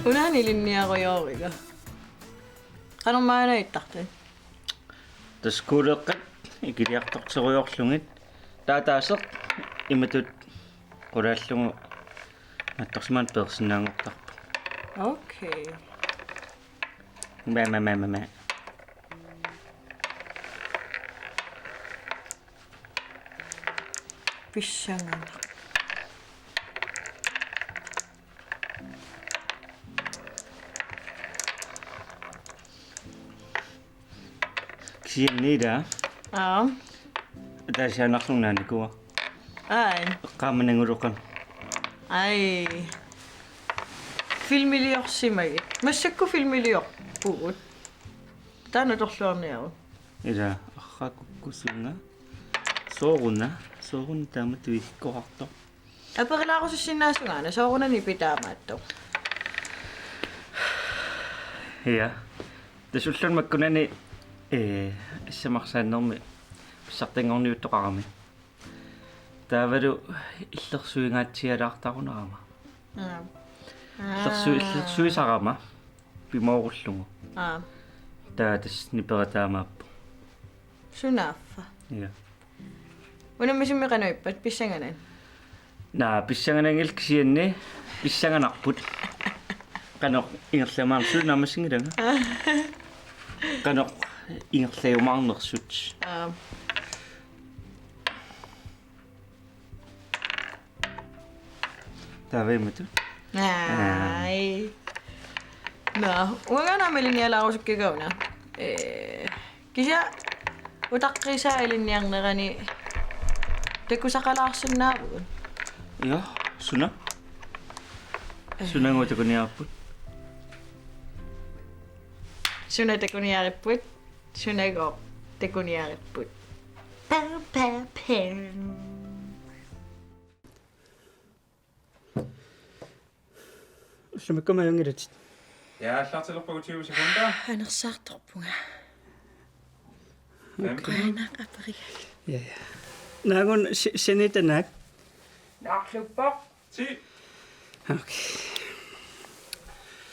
Unani linniarujooriga. Qanermaanaittarte. Taskuuleqqat ikiliartorserujorlungit taataaseq imatut qulaallungu nattorsimaan persinnaangortarpu. Okay. Mama. Pissangana. Kiinida. Taasianarlunaanikua. Ai. Qaamananguluqan. Ai. Filmiliorsimagi. Massakku filmiliorpuut. Tana torluarniaru. Ila arraqukkusunga. Soorun taamatuikkoqartor. Aperilaaqussinnaasungana soorunani pitaamaatto. Ja. Tasullan makkunani issamarsaannermi pissartangorniuttoqarami. Taavalu illersuingaatsialaartarunarama. Illersuisarama pimoorullugu. Taatas niperataamaappu. Sunaffa. Ja. Unammisimmiqanuippat pissanganan. Pissanganangil kisianni pissanganarput. Qanoq ingerlamaarsul namassingilanga. Qanoq ingerlaumaarnersut. Taavimatu. Ai. No, uanganamilinialaarusukkigauna. Kisia utaqqisaalinniarnerani takusaqalaarsunnaarugun. Ja, suna. Sunangutakuniarput. Suna takuniaripput. Sunago takuniaripput. Sumikkumayungilut. Ja, klar til at prøve 20 sekunder. Han er sartorpunga. Ja. Nagun senitanak. Naklupper. 10, Okay.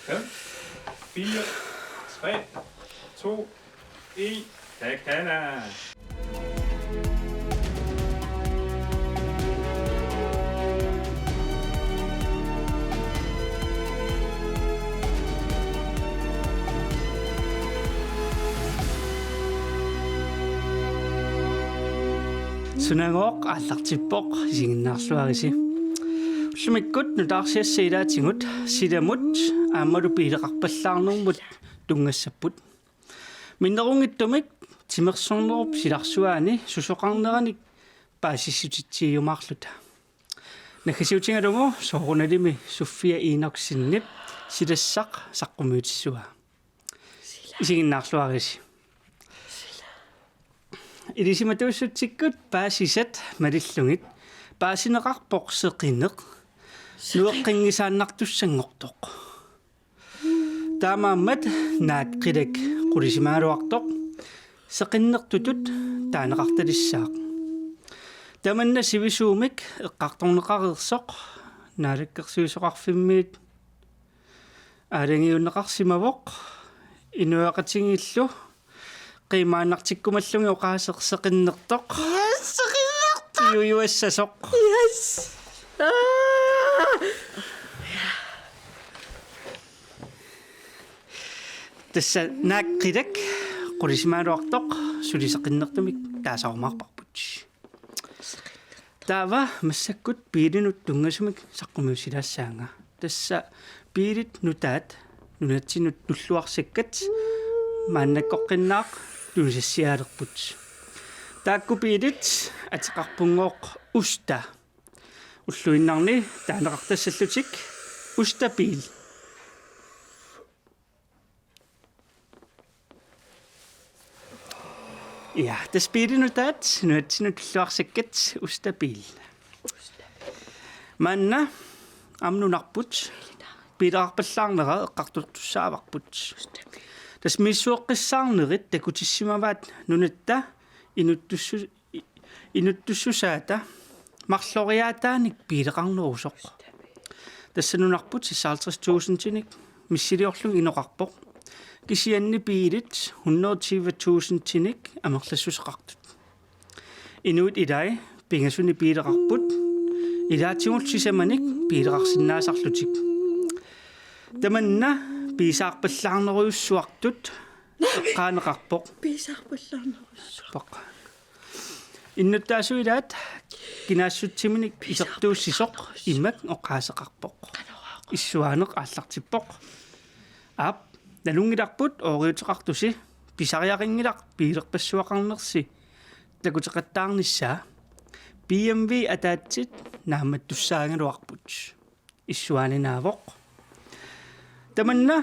5, 4, 3, 2, 1. Det kan jeg. Sunangoq allartippoq isinginnaarluarisi. Ullumikkut nutaarsiassiilaatingut silamut aammalu piileqarpallaarnermut tungassapput. Minnerungittumik timersornerup silarsuaani susoqarneranik paasissutitsiiumaarluta. Nakkasiutingalungu soorunalimi Sofia Inoksinip silassaq saqqumuutissua. Isinginnaarluarisi. Ilisimatuussuttikkut paasisat malillungit paasineqarpoq seqinneq nueqqingisaannartussangortoq taamaammat naaqqilik qulisimaaluartoq seqinnertutut taaneqartalissaaq tamanna sivisuumik eqqartorneqareersoq naalakkersuisoqarfimmiit aalangiunneqarsimavoq inuaqatingillu qiimaannartikkumallungi oqaaseqseqinnertoq Juassasoq. Yes. Tassa naaqqilak qulisimaaluartoq suliseqinnertumik taasaormaarparput. Taava massakkut piilinut tungasumik saqqumuusilaassaanga. Tassa piilit nutaat nunatsinut tulluarsakkat maannakkoqqinnaaq tuusassiaalerput. Taakkupiilit atiqarpunngooq usta ulluinnarni taaneqartassallutik ustapiil ja taspiilinutaat nuatsinut tulluarsakkat ustapiil manna amnunarput piileqarpallaarnera eqqartortussaavarput tasmissuoqqissaarnerit takutissimavat nunatta inuttussusaata marloriaataanik piileqarnerusoq tassanunarput 50,000 tinik missiliorlung inoqarpoq kisianni piilit 120.000 tinik amerlassuseqartut inuit ilai pingasuni piileqarput ilaatimull sisamanik piileqarsinnaasarlutik tamanna piisaarpallarneruyussuartut qaaneqarpoq piisaarpallarnerussuaq innuttaasuilaat kinaassutiminik isertuussisoq imak oqaaseqarpoq исsuaaneq ааллартиппоq аап налунгиларпут ориутеқартуси писариақингилар пилерпассуақарнерси такутеқаттаарниссаа BMW атаатсит наамат туссаангалуарпут исsuaaнинаавоқ таманна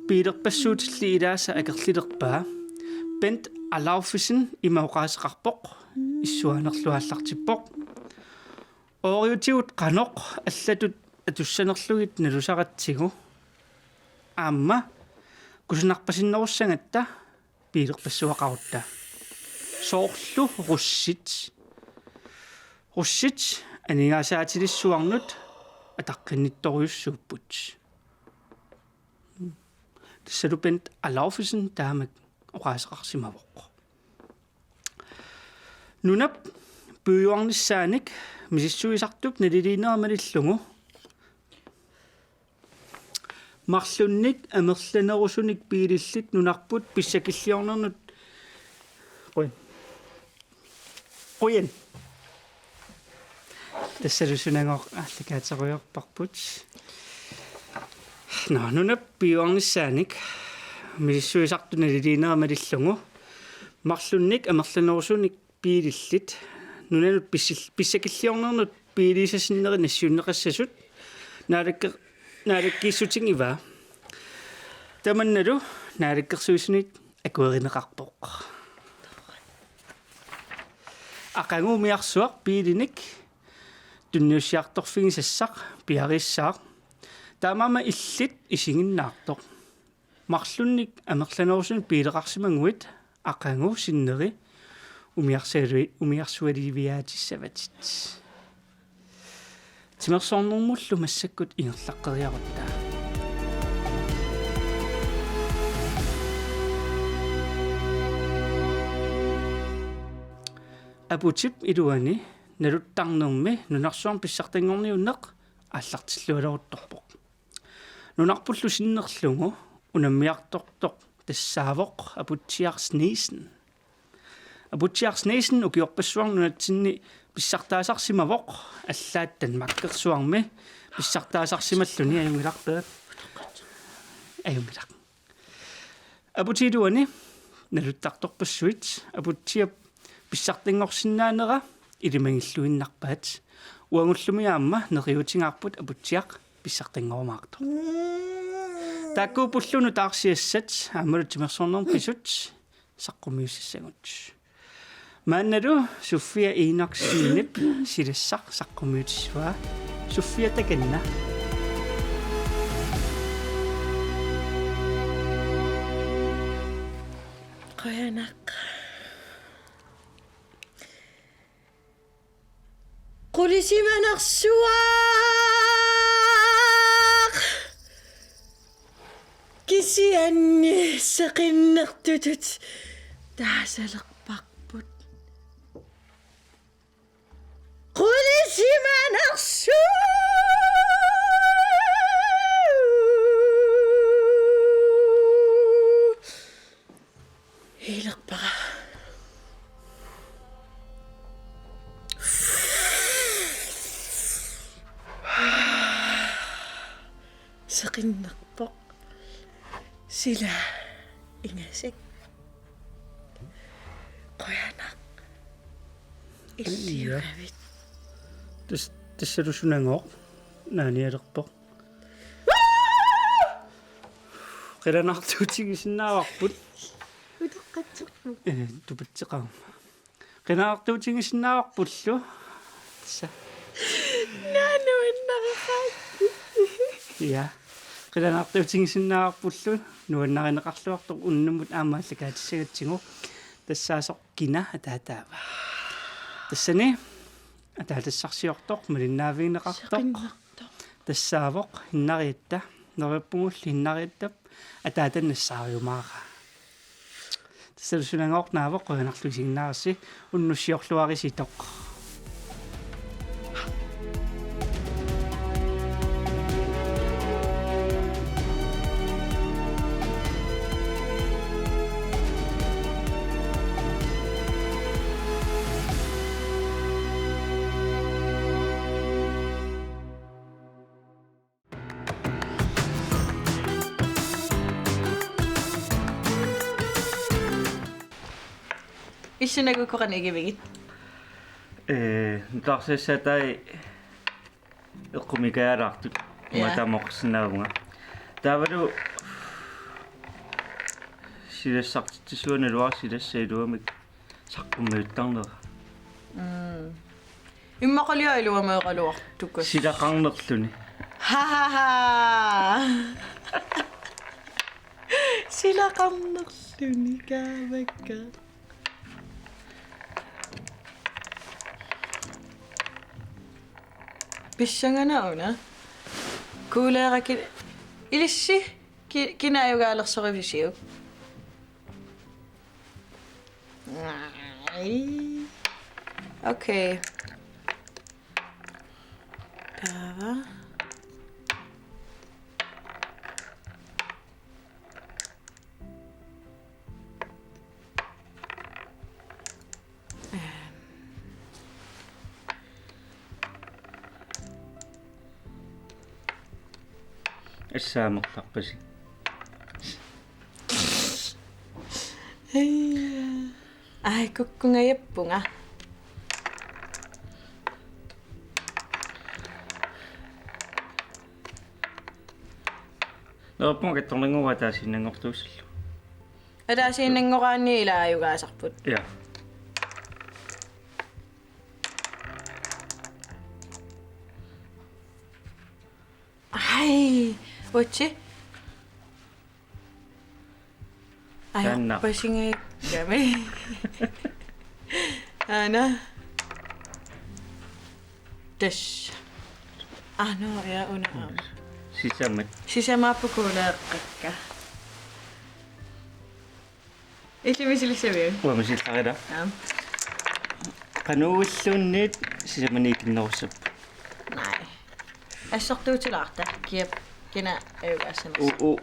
пилерпассуутилли илааса акерлилерпаа бент алауфисен имаоқаасеқарпоқ исsuaaнерлуааллартиппоқ ориутиут қаноқ аллатут атуссанерлугит налусаратсигу аама кусунарпасиннеруссангатта пилерпассуақарутта соорлу руссит анигаасаатилиссуарнут атаққиннитторюссууппут тассалупент алауфисен таамак оqaасеқарсимавоқ нунап пуйуарниссааник мисиссуисартуп налилинерамалиллугу марлунник амерланерусуник пиилиллит нунарпут писсакиллиорнернут қуян тассалусунагоо ааллакаатеруйорпарпут нунап пиуарниссааник мисиссуисартуна лилинерамалиллугу марлунник амерланерусуник пиилиллит нунанут писсакиллиорнернут пиилисасиннери нассууннеқассасут наалаккиссутингива таманналу наалаккерсуисунит акуеринеқарпоқ ақангуумиарсуақ пиилиник тунниуссиарторфигисассақ пиариссаақ таамаама иллит исигиннаартоқ марлунник амерланерусун пиилеқарсимангуит ақангу синнери умиарсуаливиаатиссаватит тимерсорнэрмуллу массаккут ингерлаққериарутта апутип илуани налуттарнерми нунарсуарм писсартангорниуннеқ ааллартиллуалерутторпоқ нунарпуллу синнерлугу унаммиартортоқ тассаавоқ апутсиарснисен укиорпассуар нунатсинни писсартаасарсимавоқ аллааттан маккерсуарми писсартаасарсималлуни аюнгиларпеат аюнгилар апутилуани налуттарторпассуит апутсиап писсартангорсинаанера илимагиллуиннарпаат уангуллумиаама нериутингаарпут апутсиақ писсартангоормаарто таккуупуллуну таарсиассат аамалу тимерсорнерм писут саққумиуссагут маанналу суффия инаксинип силассақ саққумиутиссуа суффия таканна qoyanaq qulisimanarsuaq kisianni seqinnertutut taasalerparput Hiilerpara. Seqinnerpoq sila ingasik qoyanaq illiuravit тассалусунангоо нааниалерпоқ qeranartuutigisиннааварпут утеққатсерпу тупатсеқарма qeranartuutigisиннааварпуллу тасса нануиннарихаат я qeranartuutigisиннааварпуллу нуаннаринеқарлуартоқ уннуммут аамааллакаатиссагатсигу тассаасоқ кина атаатаава тассани атаалассарсиортоқ малиннаавиинеқартоқ тассаавоқ иннариатта нориппугуллиннариттап атаатаннассаариумааqa тассалусунангоорнаава qoyanarlusinnаарsi уннуссиорлуариситоқ Issinagukoran igivigit. Tarsassaatai eqqumikaalaartut umatamoqsinaagunga taavalu silassartitsuunaluar silassailuamik saqqummiuttarnera Immaqaliailuamaeqaluartukkas. silaqarnerluni Ha ha ha. Silaqarnerluni kaavakka. Pissanganauna. Kuuleeraki ilissi kinaajugaalersorivisiu. Okay. Tava. assaamertarpasi Ai kukkungajappunga. nerppunga kattornanguva taasinangortuussallu Ataasiinnangoraanni ilaajugaasarput. ja Ai, whatsi? Tänna. Pasingay kami. Ana. Des. Ano, ya una am. sisamat Sisamapukuleeqqakka. Illimisilissaviun. uamasillarila Am. qanuulluunniit sisamaniikinnerussap Nej. Assortuutilaarta kiap kina ajugaassanas.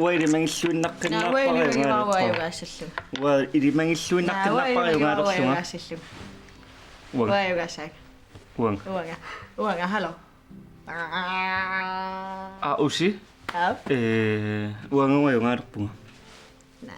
uilimangilluinnaqqinnaarpariungaartorlu Waa ilimangilluinnaqqinnaarpariungaartorlu Uajugaasak. uang Uanga, halo. usi Au. uangungajungaarpunga Nah.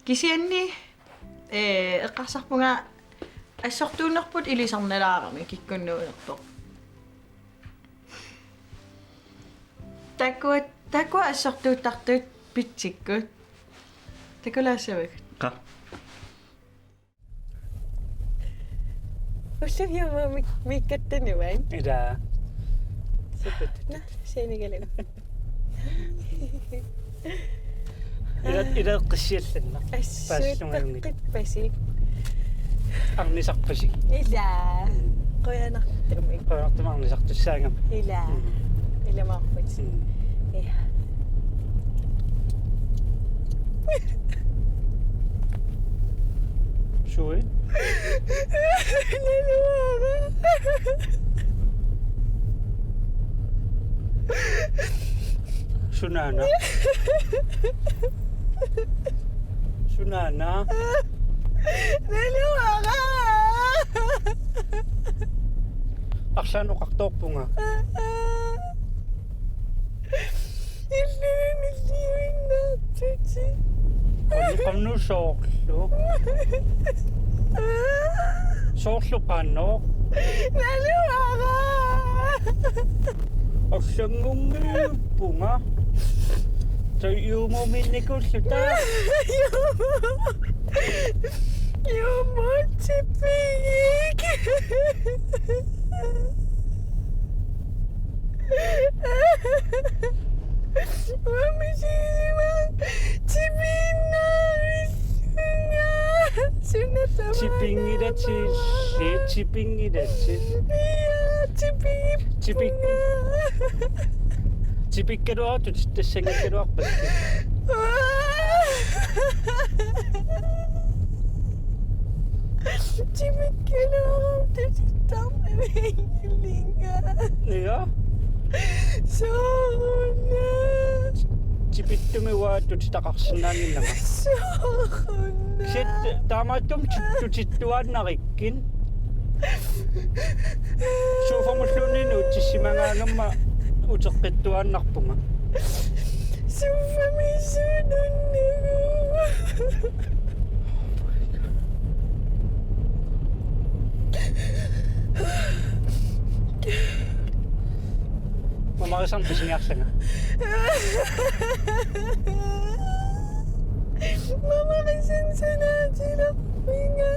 Kisianni eqqarsarpunga assortuunerput ilisarnalaarami kikkunnuunerpoq. Takua assortuuttartuut pitsikkut. Takulaassavik. qa Ussaviyama mikkattani vain. ida Nah, seenigalu. ida qissiallanna Assuutaqqippasi. arnisarpasi Ila. Qoyanartumik. qoortumarnisartussaangam Ila. Ilamaarput. Ja. sui Sunana Aqsaanuqartoorpunga qamnuusoorlu soorlu qaannoq orlungungiuppunga tayuumominnikulluta Yumutipik. Wamisisiwang Tipikkaluartu tassangikkaluarpakki. Tipikkaluartu tittarmavingillinga. Ja. Sooruna. Tipittumiwaattu titaqarsinnaanginnanga. Sooruna. Sit taamaattum tittuannarikkin. Suuformulluuninu tissimangaangamma uteqqittuaannarpunga. Suufamisununnigu. Mamarisan pisingiarlanga. Mamarisan sanaatilaqpinga.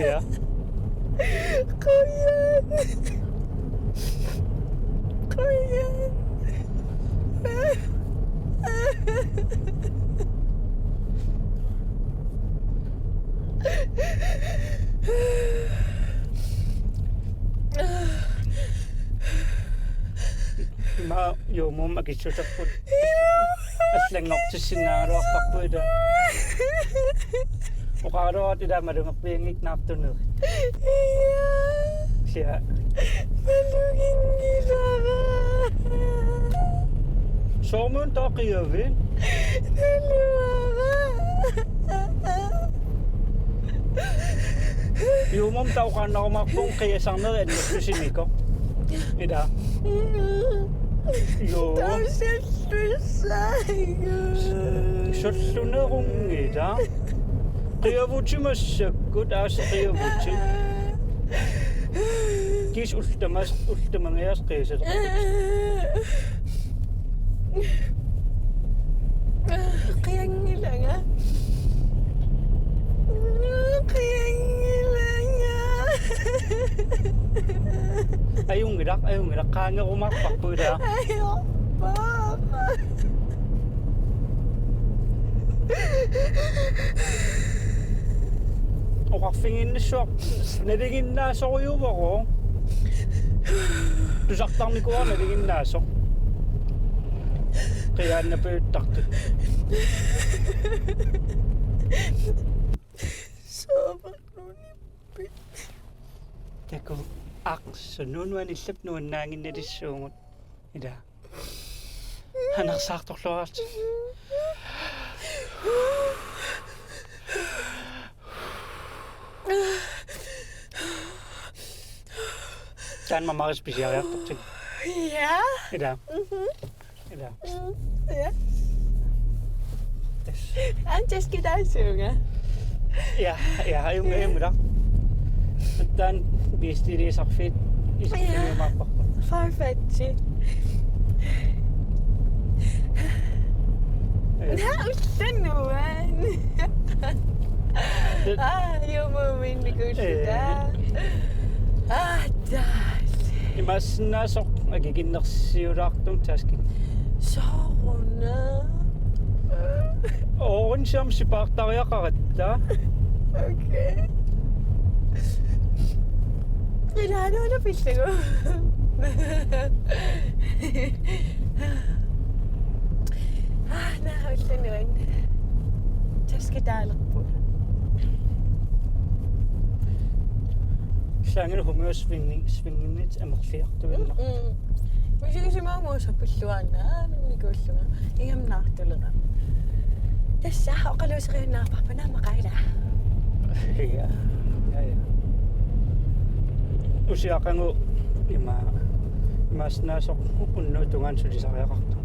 Ja. Qoyan. Qoyan. Ma yomum akitsutarput. Aslangortissinaaruarparpuita. Uqaaruat ida madungappiingik naaptunu. Sia. Malugingilava. Sormun taqiyavin. Naluara. Yomum tauqaannaqumaqpung qiyasarneri annuqtusinikko. Ida. Jo. Tausallusaigu. Sollunerungita. Qiyavutimassakut aaseqiyavuti. Kis ultamangias qiisat. Qiyangilanga. Qiyangilanga. Ayungidak qaangerumarparpuita. Ayo, Papa. Oqarfinginnissuaq naliginnaasoruyuvaro. Tusartarnikuar naliginnaaso. Qiyaannapuyuttartut. Soornunippi. Taku aqsununuanillap nuannaanginnalissuungut. Ida. Hanarsaartorluarat. Tan mamaris pisiariartortik. Ja. Ida. Ida. Ja. Antes kidasuunga. Ja, ayungidak. Tan bistirisarfit isittumiumaarparpu. Farfetchi. Nauttanuan. Yumuminnikulluta. Taas. Imassinaasoq agiginnersiulaartum taaskin. Sooruna. Oransiam sipaartariaqaratta. Okay. Ilaanoona pillagu. Nauttanuan. Taskitaalerpu. Sangel humørsvingnit amorliartuinna. Usiusimaamuusapulluanna nikullunga. Ingamnaartulera. Tassa oqaluuseriunnaarparpana maqaila. Ja. Usiaqangu imaasnaasoq unnuutungaan sulisariaqartu.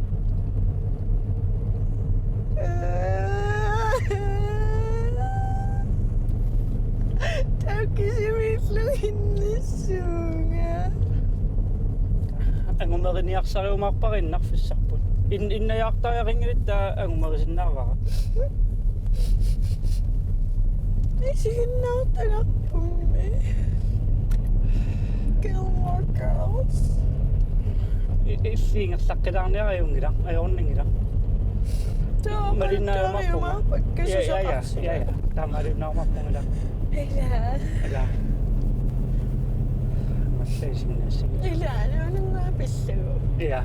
Taukkisimilluginnissuunga. Angumeriarsariumaarparinnarfissarput. Innajaartariaringilit angumerisinnaarvara. Isiginnaartangarpummi. Gilmore Girls. Illiingerlaqqitaarniariungila ajorningila. Malinnaarmarpunga. Ja. Taamalinnaarmarpunga. Ila. Massaisinnassi. Ila, nununga pillugu. Ja.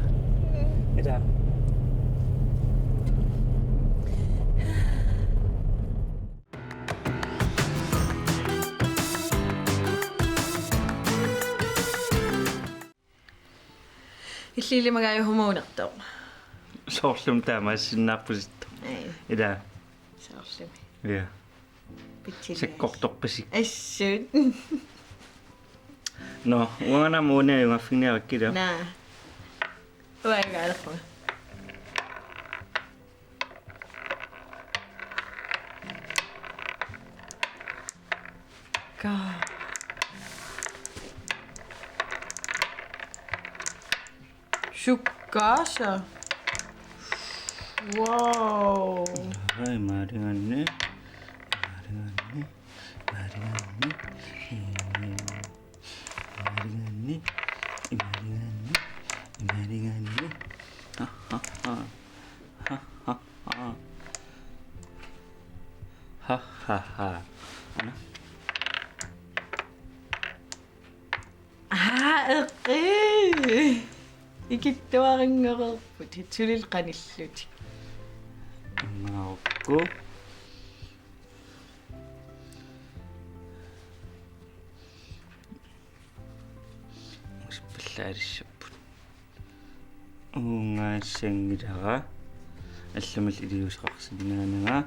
Ida. Иллилимагаа хумуунертоо. Soorlum taamaassinnaarpusittu. Ila. Soorlumi. Ja. Pitsil. Sekkortorpasik. Assut. No, uangana muune yungaffingniarakkila. Naa. Uangaalaqqa. God. Sukkaasa. Wow. Hai maringanne. Ha. Eqqi. Ikittuaringererput hitsulil qanillutik. Ngaukku. Uspallaarissapput. Ungaassangilaqa алламал илиусеқарсинаанага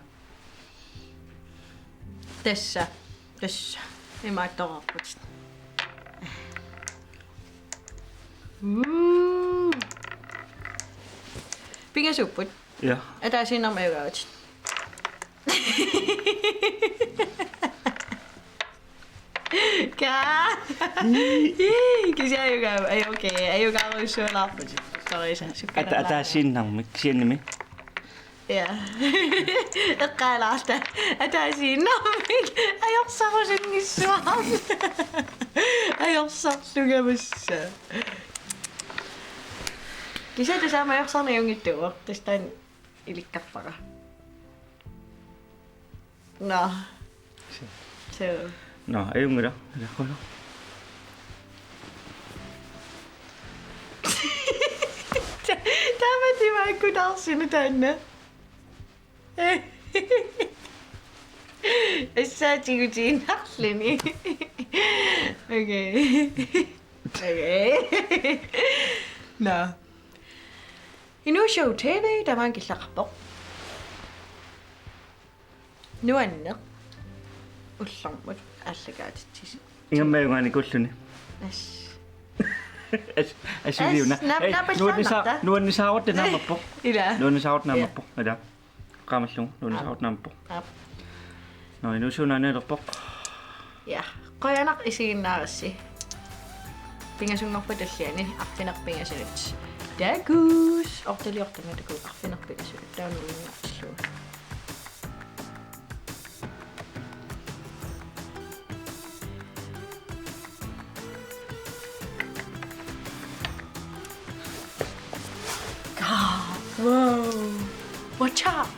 Tassa. Imaattoqarput. Pingasupput. ja Ataasinnermiugaut. Kisiayugaa ei okei ayugaaruissualaarput. Sorry sa sukkala. атаасииннармик сианними Ja. Eqqaalaarta ataasinnermik ajorsarusinnissuar. Ajorsaarlugamassa. Kisata saama ajorsaarniungittuuq tastaan ilikkarpara. No. So. no ajungila alaqulu Tamati vaikku tanssinu tänne. Saatikutiin nallini. Okei. No. Inuushow TV, der var en gillaqarpoq. Nuanneq. Ullarmut aallakaatitassiaq. ingammayungaani kulluni asiliuna nuannisaarutte naamappo Ila. nuannisaarutte naamappo ala qaamallugu nuannisaarutte naamappo no inuussuunaanelerpoq Ja, qoyanaq isiginnaarassi. Pingasunngorpatalliani arfinerpingasunut. Takus. Ortaliortamatakuu arfinerpingasunut. Taunulungaarluu. God. Whoa. Watch out.